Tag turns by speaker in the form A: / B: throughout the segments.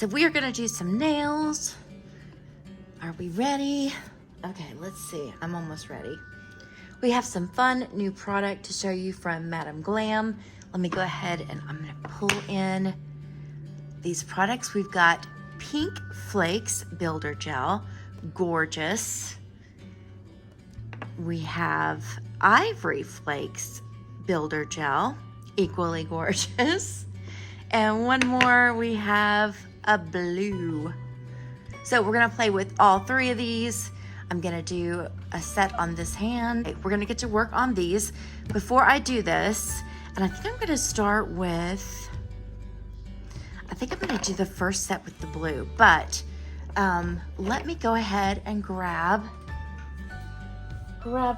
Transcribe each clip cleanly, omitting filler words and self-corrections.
A: so we are gonna do some nails. Are we ready? Okay, let's see. I'm almost ready. We have some fun new product to show you from Madam Glam. Let me go ahead and I'm gonna pull in these products. We've got Pink Flakes Builder Gel, gorgeous. We have Ivory Flakes Builder Gel, equally gorgeous. And one more, we have a blue. So we're gonna play with all three of these. I'm gonna do a set on this hand. Okay, we're gonna get to work on these. Before I do this, and I think I'm gonna start with, I think I'm gonna do the first set with the blue, but let me go ahead and grab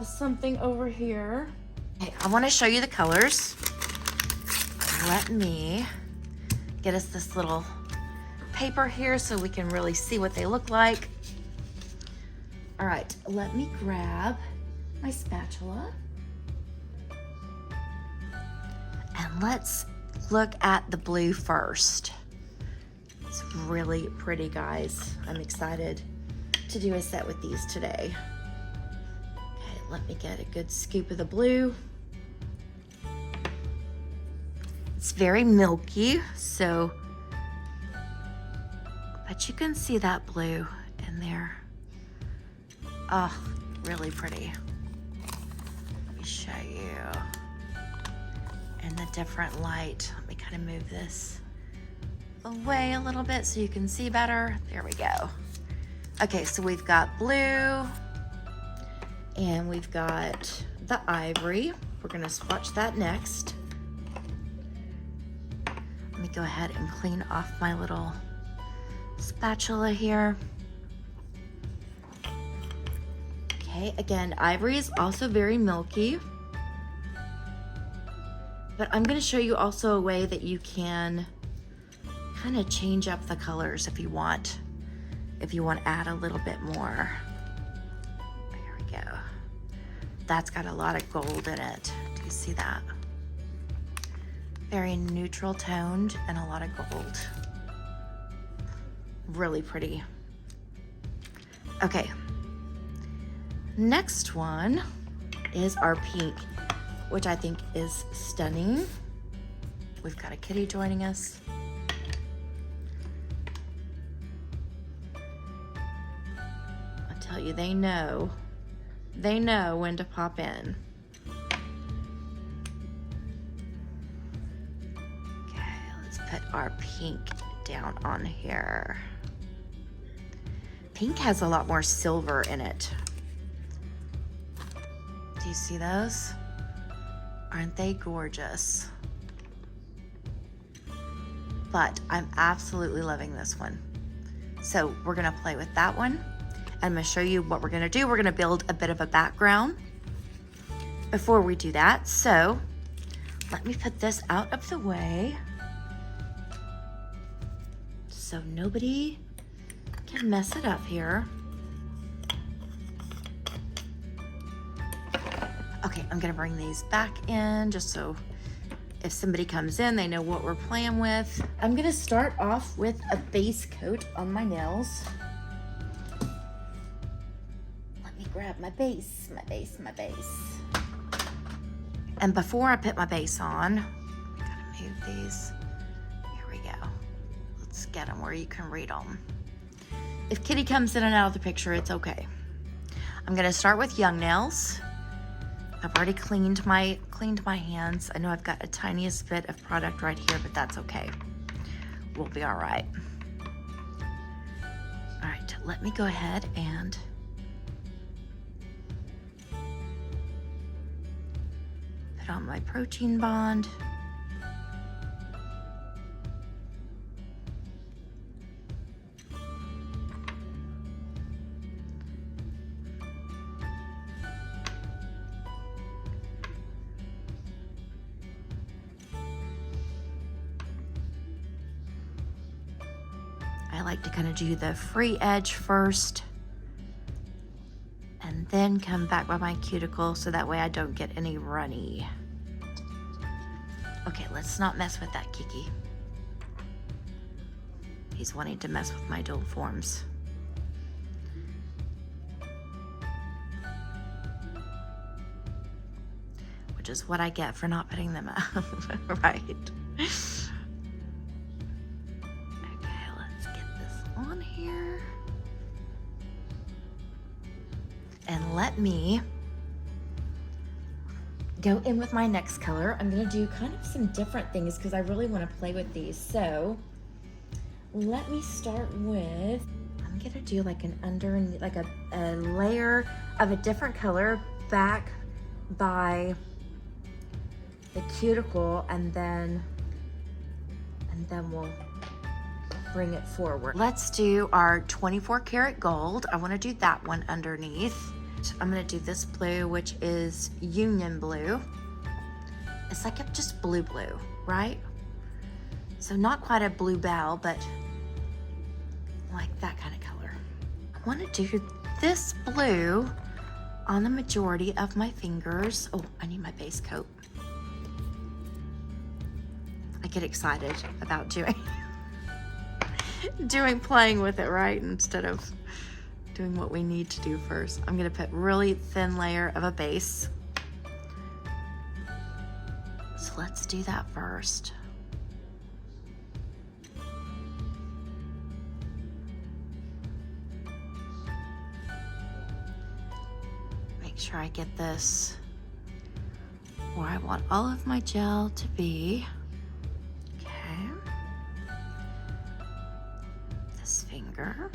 A: something over here. Okay, I wanna show you the colors. Let me get us this little paper here so we can really see what they look like. All right, let me grab my spatula. And let's look at the blue first. It's really pretty, guys. I'm excited to do a set with these today. Okay, let me get a good scoop of the blue. It's very milky, so, but you can see that blue in there. Oh, really pretty. Let me show you. And the different light. Let me kind of move this away a little bit so you can see better. There we go. Okay, so we've got blue and we've got the ivory. We're gonna swatch that next. Let me go ahead and clean off my little spatula here. Okay, again, ivory is also very milky. But I'm gonna show you also a way that you can kind of change up the colors if you want to add a little bit more. Here we go. That's got a lot of gold in it. Do you see that? Very neutral toned and a lot of gold. Really pretty. Okay. Next one is our pink, which I think is stunning. We've got a kitty joining us. I tell you, they know when to pop in. Okay, let's put our pink down on here. Pink has a lot more silver in it. Do you see those? Aren't they gorgeous? But I'm absolutely loving this one. So we're gonna play with that one. And I'm gonna show you what we're gonna do. We're gonna build a bit of a background before we do that. So let me put this out of the way so nobody can mess it up here. Okay, I'm gonna bring these back in just so if somebody comes in, they know what we're playing with. I'm gonna start off with a base coat on my nails. Let me grab my base. And before I put my base on, I gotta move these. Here we go. Let's get them where you can read them. If Kitty comes in and out of the picture, it's okay. I'm gonna start with young nails. I've already cleaned my hands. I know I've got a tiniest bit of product right here, but that's okay. We'll be all right. All right, let me go ahead and put on my protein bond. I like to kind of do the free edge first and then come back by my cuticle so that way I don't get any runny. Okay, let's not mess with that, Kiki. He's wanting to mess with my dual forms. Which is what I get for not putting them up, right? Okay, let's get this on here. And let me go in with my next color. I'm gonna do kind of some different things because I really wanna play with these. So let me start with, I'm gonna do like an underneath, like a layer of a different color back by the cuticle, and then we'll bring it forward. Let's do our 24 karat gold. I wanna do that one underneath. I'm gonna do this blue, which is Union Blue. It's like a just blue, right? So not quite a bluebell, but like that kind of color. I wanna do this blue on the majority of my fingers. Oh, I need my base coat. I get excited about playing with it, right? Instead of doing what we need to do first. I'm gonna put really thin layer of a base. So let's do that first. Make sure I get this where I want all of my gel to be. Okay. This finger.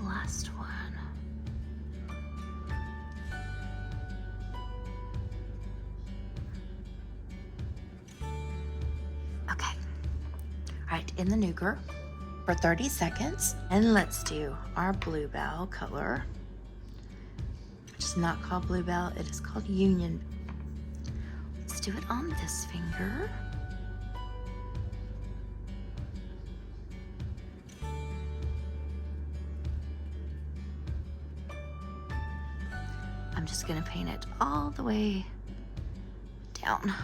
A: Last one. Okay. All right, in the nuker for 30 seconds. And let's do our bluebell color, which is not called bluebell, it is called Union. Let's do it on this finger. I'm just gonna paint it all the way down.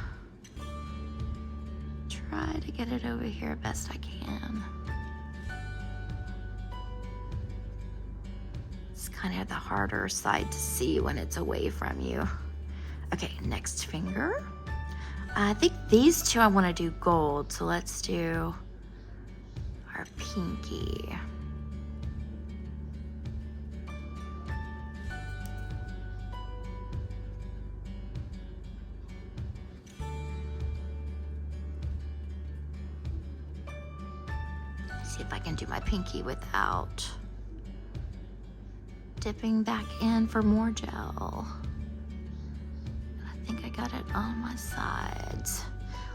A: Try to get it over here best I can. It's kind of the harder side to see when it's away from you. Okay, next finger. I think these two I wanna do gold, so let's do our pinky. See if I can do my pinky without dipping back in for more gel. I think I got it on my sides.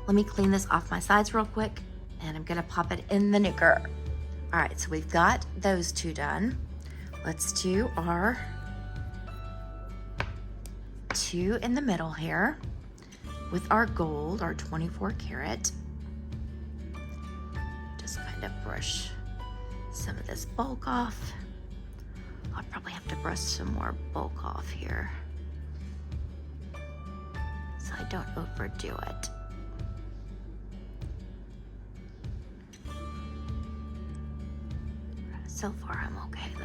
A: Let me clean this off my sides real quick, and I'm gonna pop it in the nuker. All right, so we've got those two done. Let's do our two in the middle here with our gold, our 24 karat. Just kind of brush some of this bulk off. I'll probably have to brush some more bulk off here so I don't overdo it. So far I'm okay though.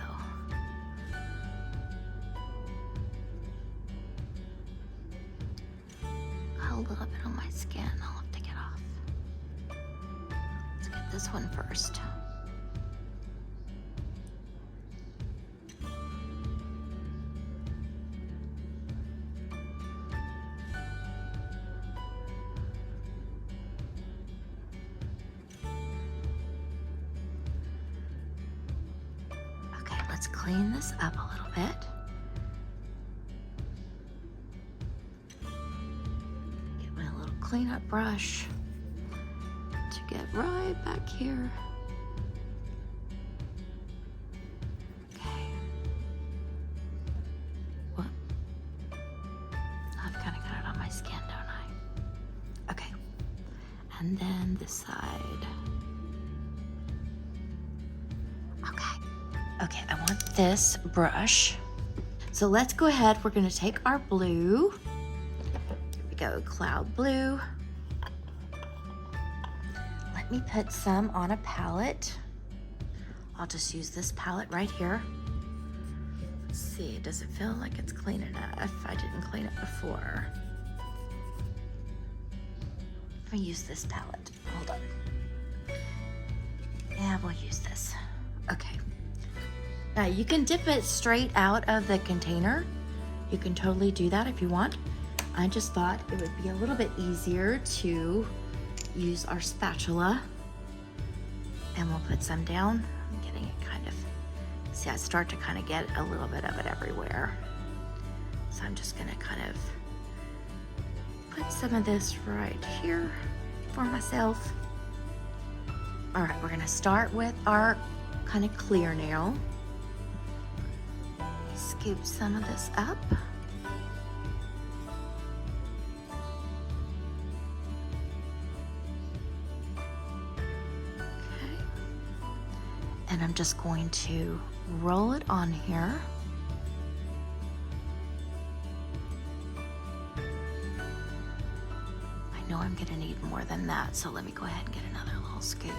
A: Got a little bit on my skin, I'll have to get off. Let's get this one first. clean this up a little bit. Get my little cleanup brush to get right back here. Okay. What? I've kind of got it on my skin, don't I? Okay. And then this side. Okay, I want this brush. So let's go ahead. We're gonna take our blue. Here we go, cloud blue. Let me put some on a palette. I'll just use this palette right here. Let's see, does it feel like it's clean enough? I didn't clean it before. Let me use this palette. Hold on. Yeah, we'll use this. Okay. Now you can dip it straight out of the container. You can totally do that if you want. I just thought it would be a little bit easier to use our spatula. And we'll put some down. I'm getting it kind of, see, I start to kind of get a little bit of it everywhere. So I'm just gonna kind of put some of this right here for myself. All right, we're gonna start with our kind of clear nail. Scoop some of this up. Okay. And I'm just going to roll it on here. I know I'm gonna need more than that, so let me go ahead and get another little scoop.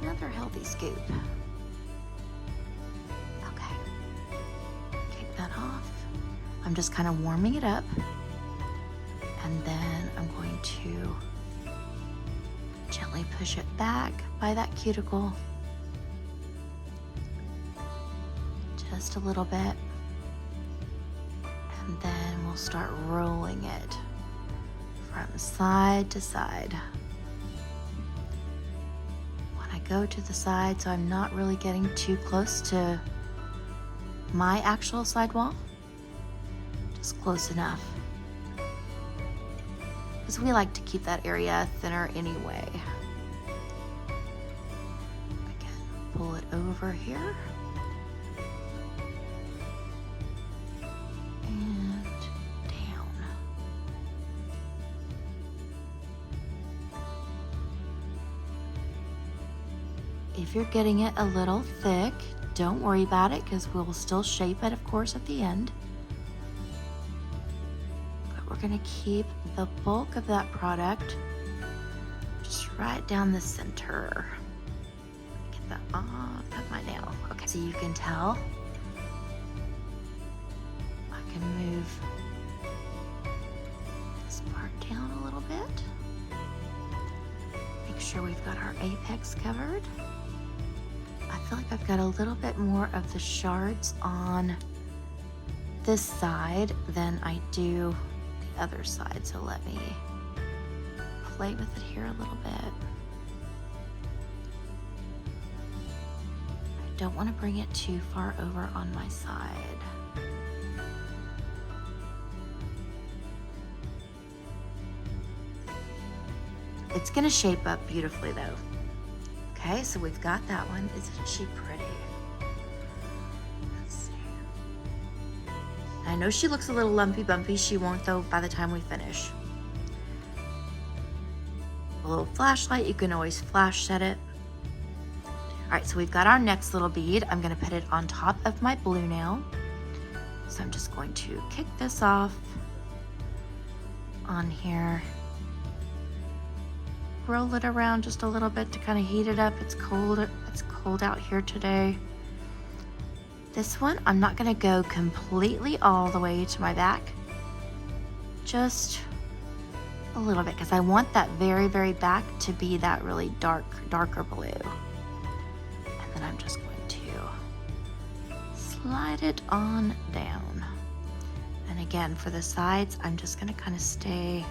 A: Another healthy scoop. I'm just kind of warming it up, and then I'm going to gently push it back by that cuticle, just a little bit, and then we'll start rolling it from side to side. When I go to the side, so I'm not really getting too close to my actual sidewall. Just close enough, because we like to keep that area thinner anyway. Again, pull it over here and down. If you're getting it a little thick, don't worry about it, because we'll still shape it, of course, at the end. We're gonna keep the bulk of that product just right down the center. Get that off of my nail. Okay, so you can tell I can move this part down a little bit. Make sure we've got our apex covered. I feel like I've got a little bit more of the shards on this side than I do the other side, so let me play with it here a little bit. I don't want to bring it too far over on my side. It's going to shape up beautifully though. Okay, so we've got that one. Isn't she pretty? Let's see. I know she looks a little lumpy bumpy. She won't though by the time we finish. A little flashlight, you can always flash set it. All right, so we've got our next little bead. I'm gonna put it on top of my blue nail. So I'm just going to kick this off on here. Roll it around just a little bit to kind of heat it up. It's cold out here today. This one, I'm not gonna go completely all the way to my back. Just a little bit, because I want that very, very back to be that really darker blue. And then I'm just going to slide it on down. And again, for the sides, I'm just gonna kind of stay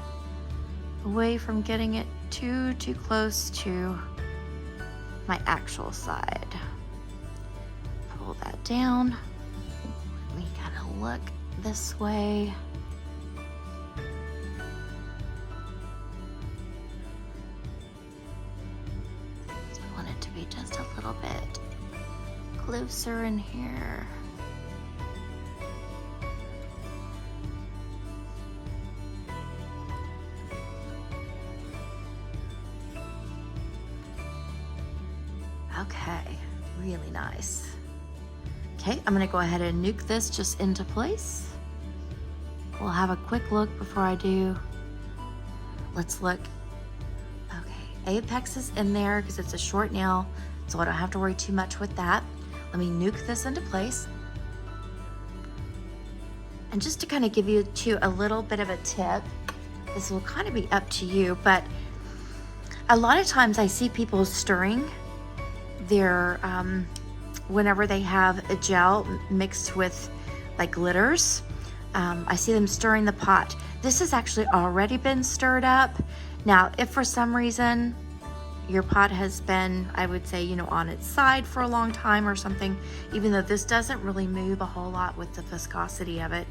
A: away from getting it too close to my actual side. Pull that down. We kind of look this way. So I want it to be just a little bit closer in here. Okay, really nice. Okay, I'm gonna go ahead and nuke this just into place. We'll have a quick look before I do. Let's look. Okay, apex is in there because it's a short nail, so I don't have to worry too much with that. Let me nuke this into place. And just to kind of give you a little bit of a tip, this will kind of be up to you, but a lot of times I see people stirring their, whenever they have a gel mixed with like glitters, I see them stirring the pot. This has actually already been stirred up. Now, if for some reason your pot has been, I would say, you know, on its side for a long time or something, even though this doesn't really move a whole lot with the viscosity of it,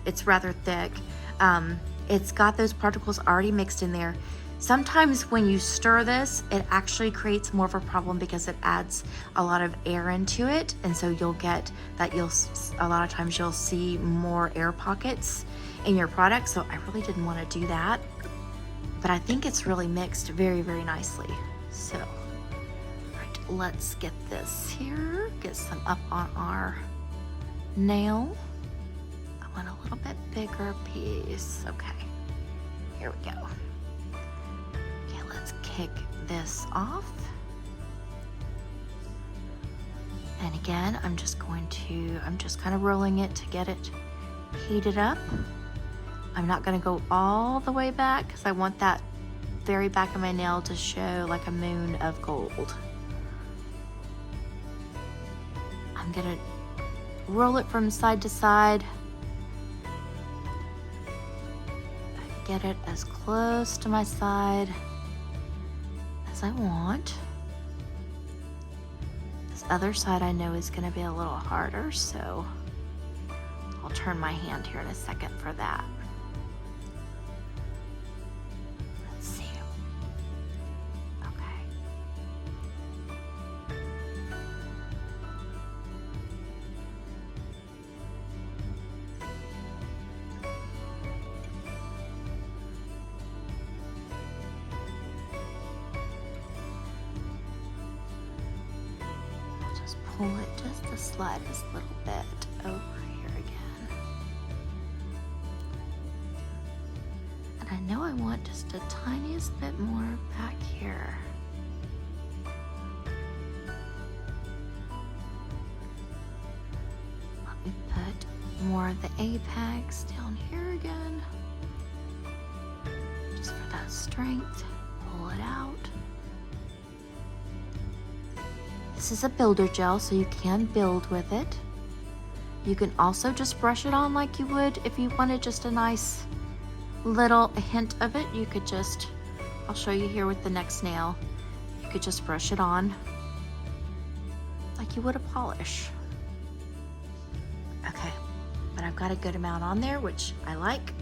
A: it's rather thick. It's got those particles already mixed in there. Sometimes when you stir this, it actually creates more of a problem because it adds a lot of air into it. And so you'll get that a lot of times you'll see more air pockets in your product. So I really didn't want to do that, but I think it's really mixed very, very nicely. So, right, let's get this here, get some up on our nail. I want a little bit bigger piece. Okay, here we go. Let's kick this off. And again, I'm just kind of rolling it to get it heated up. I'm not going to go all the way back because I want that very back of my nail to show like a moon of gold. I'm going to roll it from side to side. Get it as close to my side as I want. This other side I know is going to be a little harder, so I'll turn my hand here in a second for that. Let's see. Okay. Pull it just the slightest little bit over here again. And I know I want just the tiniest bit more back here. Let me put more of the apex down here again. Just for that strength. Pull it out. This is a builder gel, so you can build with it. You can also just brush it on like you would if you wanted just a nice little hint of it. You could just, I'll show you here with the next nail. You could just brush it on like you would a polish. Okay, but I've got a good amount on there, which I like.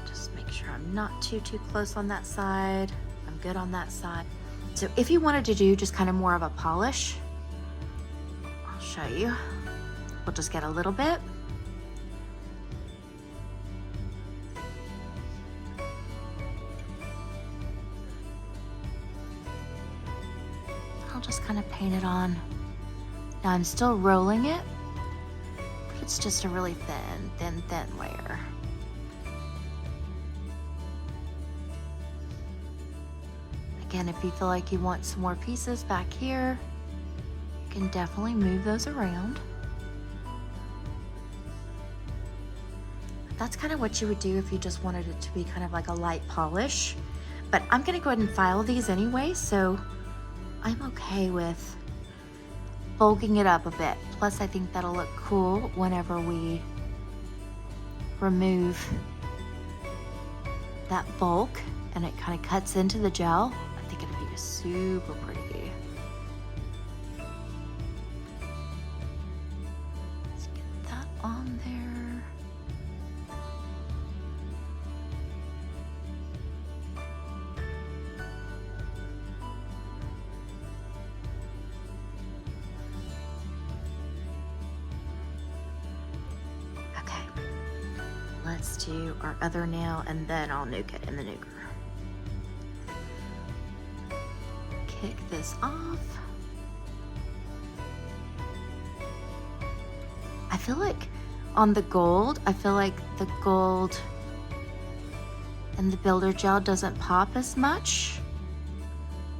A: Just make sure I'm not too close on that side. I'm good on that side. So if you wanted to do just kind of more of a polish, I'll show you. We'll just get a little bit. I'll just kind of paint it on. Now I'm still rolling it, but it's just a really thin layer. Again, if you feel like you want some more pieces back here, you can definitely move those around. That's kind of what you would do if you just wanted it to be kind of like a light polish. But I'm gonna go ahead and file these anyway, so I'm okay with bulking it up a bit. Plus, I think that'll look cool whenever we remove that bulk and it kind of cuts into the gel. I think it'll be super pretty. let's do our other nail and then I'll nuke it in the nuker. Kick this off. I feel like on the gold, I feel like the gold and the builder gel doesn't pop as much.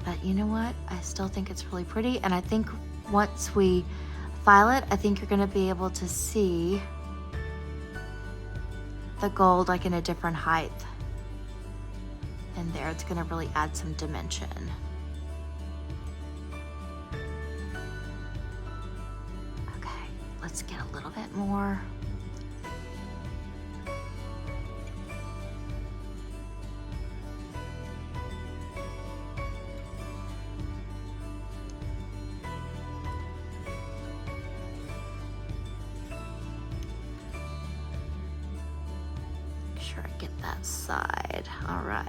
A: But you know what? I still think it's really pretty. And I think once we file it, I think you're gonna be able to see the gold like in a different height. And there, it's gonna really add some dimension. Okay, let's get a little bit more. Make sure I get that side. All right.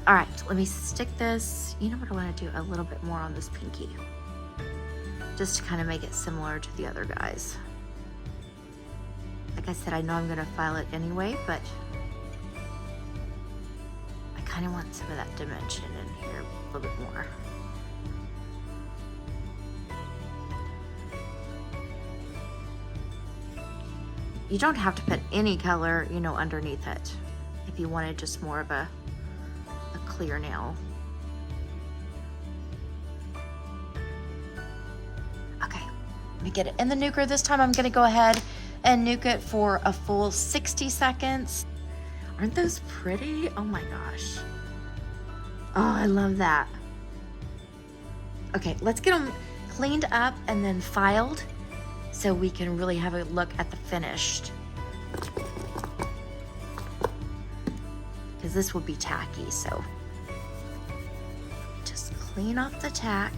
A: All right, let me stick this. You know what, I want to do a little bit more on this pinky, just to kind of make it similar to the other guys. Like I said, I know I'm gonna file it anyway, but I kind of want some of that dimension in here a little bit more. You don't have to put any color, you know, underneath it if you wanted just more of a clear nail. Okay, let me get it in the nuker. This time I'm gonna go ahead and nuke it for a full 60 seconds. Aren't those pretty? Oh my gosh. Oh, I love that. Okay, let's get them cleaned up and then filed so we can really have a look at the finished. Because this will be tacky, so just clean off the tack.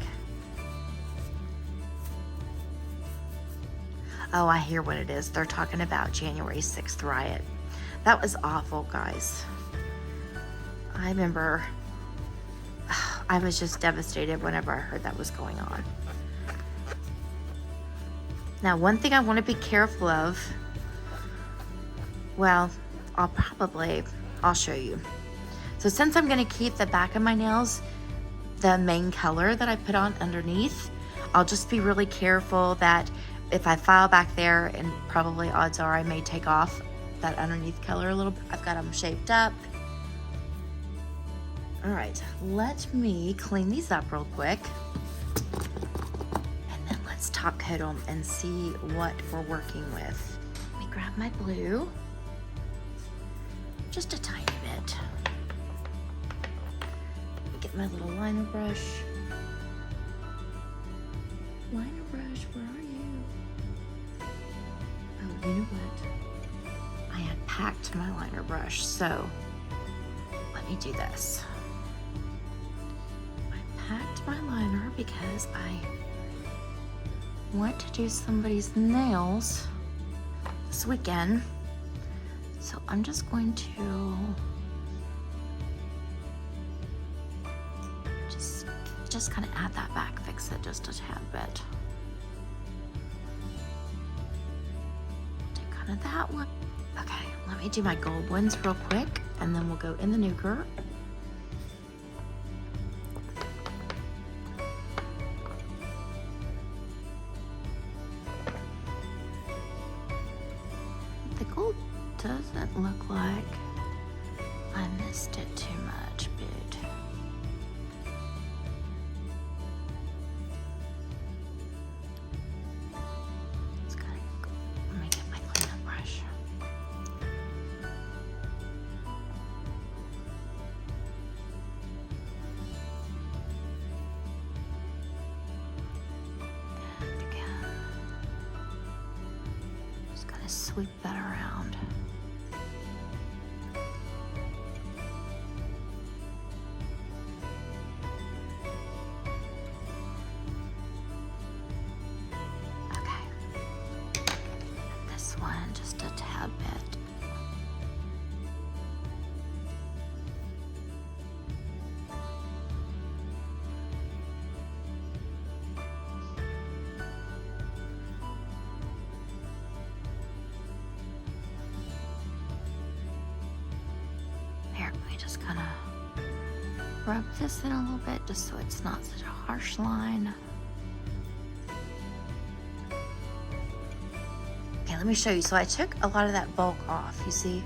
A: Oh, I hear what it is. They're talking about January 6th riot. That was awful, guys. I remember I was just devastated whenever I heard that was going on. Now, one thing I want to be careful of, well, I'll show you. So since I'm going to keep the back of my nails the main color that I put on underneath, I'll just be really careful that if I file back there, and probably odds are I may take off that underneath color a little bit. I've got them shaped up. All right, let me clean these up real quick. And then let's top coat them and see what we're working with. Let me grab my blue. Just a tiny bit. Let me get my little liner brush. Liner brush, where are you? Oh, you know what? I had packed my liner brush, so let me do this. I packed my liner because I want to do somebody's nails this weekend. So I'm just going to just kind of add that back, fix it just a tad bit. Do kind of that one. Okay, let me do my gold ones real quick, and then we'll go in the nuker. The gold doesn't look like I missed it too much, but it's gotta go. Let me get my cleanup brush. And again, just gotta sweep that around. Just a tad bit. me just kind of rub this in a little bit just so it's not such a harsh line. Okay, let me show you. So I took a lot of that bulk off, you see?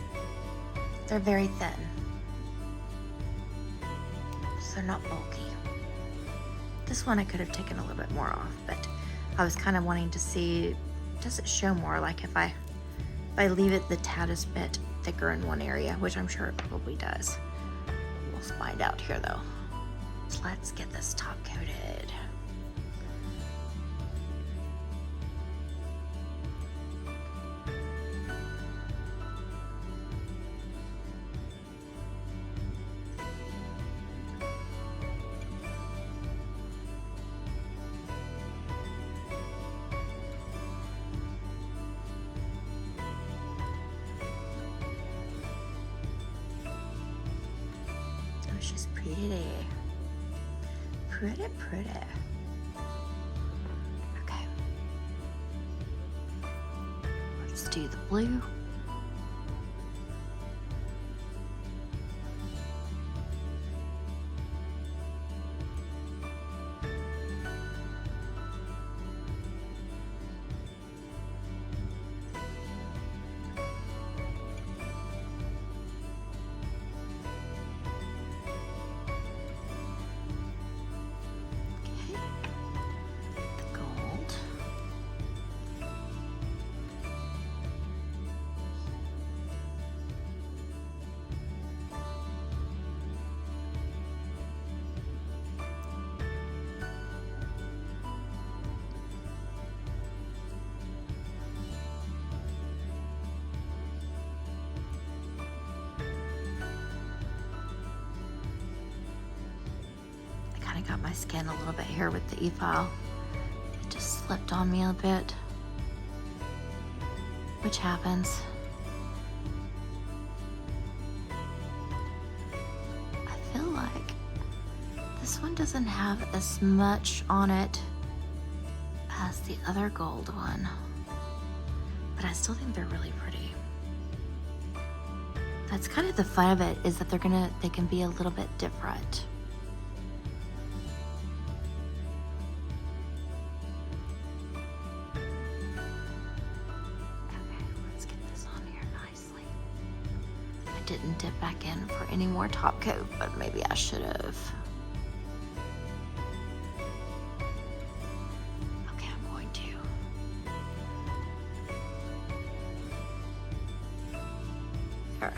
A: They're very thin. So they're not bulky. This one I could have taken a little bit more off, but I was kind of wanting to see, does it show more? Like if I leave it the taddest bit thicker in one area, which I'm sure it probably does. We'll find out here though. So let's get this top coated. She's pretty. Pretty. Okay. Let's do the blue. Got my skin a little bit here with the e-file. It just slipped on me a bit, which happens. I feel like this one doesn't have as much on it as the other gold one, but I still think they're really pretty. That's kind of the fun of it, is that they can be a little bit different. Didn't dip back in for any more top coat, but maybe I should have. Okay, I'm going to. There.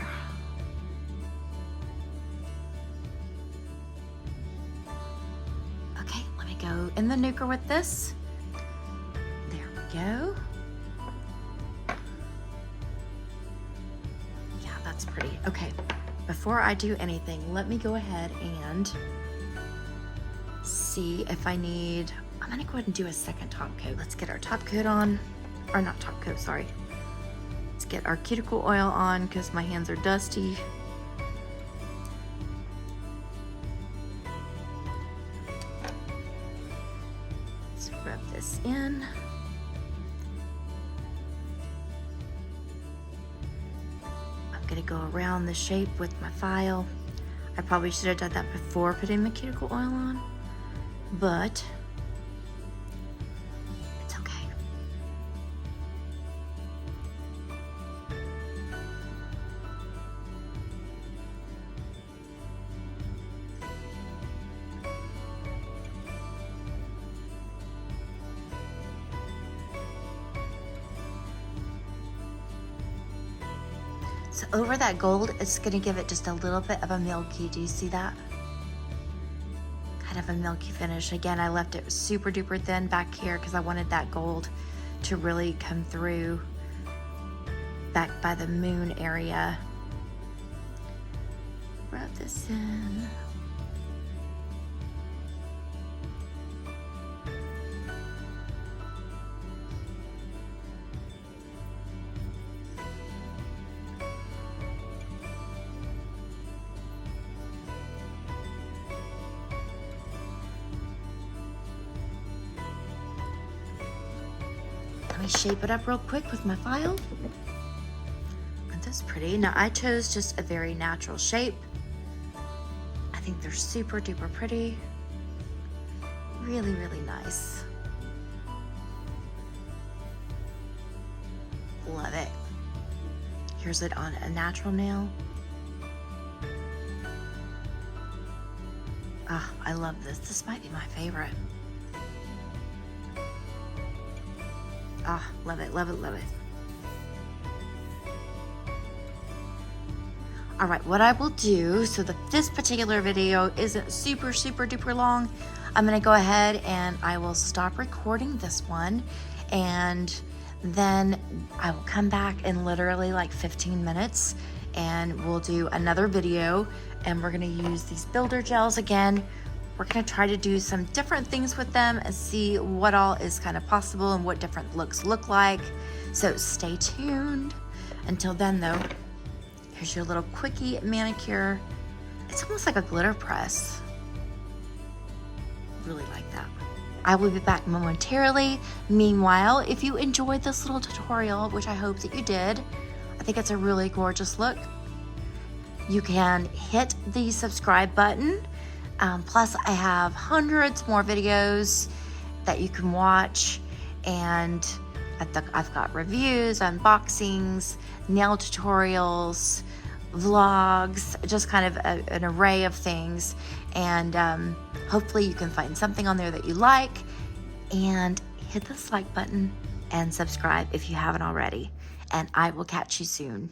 A: Okay, let me go in the nuker with this. There we go. Pretty. Okay, before I do anything, let me go ahead and see if I need, I'm gonna go ahead and do a second top coat. Let's get our top coat on, or not top coat, sorry. Let's get our cuticle oil on because my hands are dusty. Let's rub this in. Gonna go around the shape with my file. I probably should have done that before putting the cuticle oil on, but it's okay. So over that gold, it's gonna give it just a little bit of a milky, do you see that? Kind of a milky finish. Again, I left it super duper thin back here because I wanted that gold to really come through back by the moon area. Rub this in. Let me shape it up real quick with my file. Aren't those pretty? Now I chose just a very natural shape. I think they're super duper pretty. Really, really nice. Love it. Here's it on a natural nail. Ah, I love this. This might be my favorite. Ah, love it, love it, love it. All right, what I will do, so that this particular video isn't super duper long, I'm gonna go ahead and I will stop recording this one, and then I will come back in literally like 15 minutes and we'll do another video, and we're gonna use these builder gels again. We're gonna try to do some different things with them and see what all is kind of possible and what different looks look like. So stay tuned. Until then though, here's your little quickie manicure. It's almost like a glitter press. Really like that. I will be back momentarily. Meanwhile, if you enjoyed this little tutorial, which I hope that you did, I think it's a really gorgeous look. You can hit the subscribe button. Plus, I have hundreds more videos that you can watch, and I've got reviews, unboxings, nail tutorials, vlogs, just kind of an array of things. And hopefully you can find something on there that you like, and hit the like button and subscribe if you haven't already. And I will catch you soon.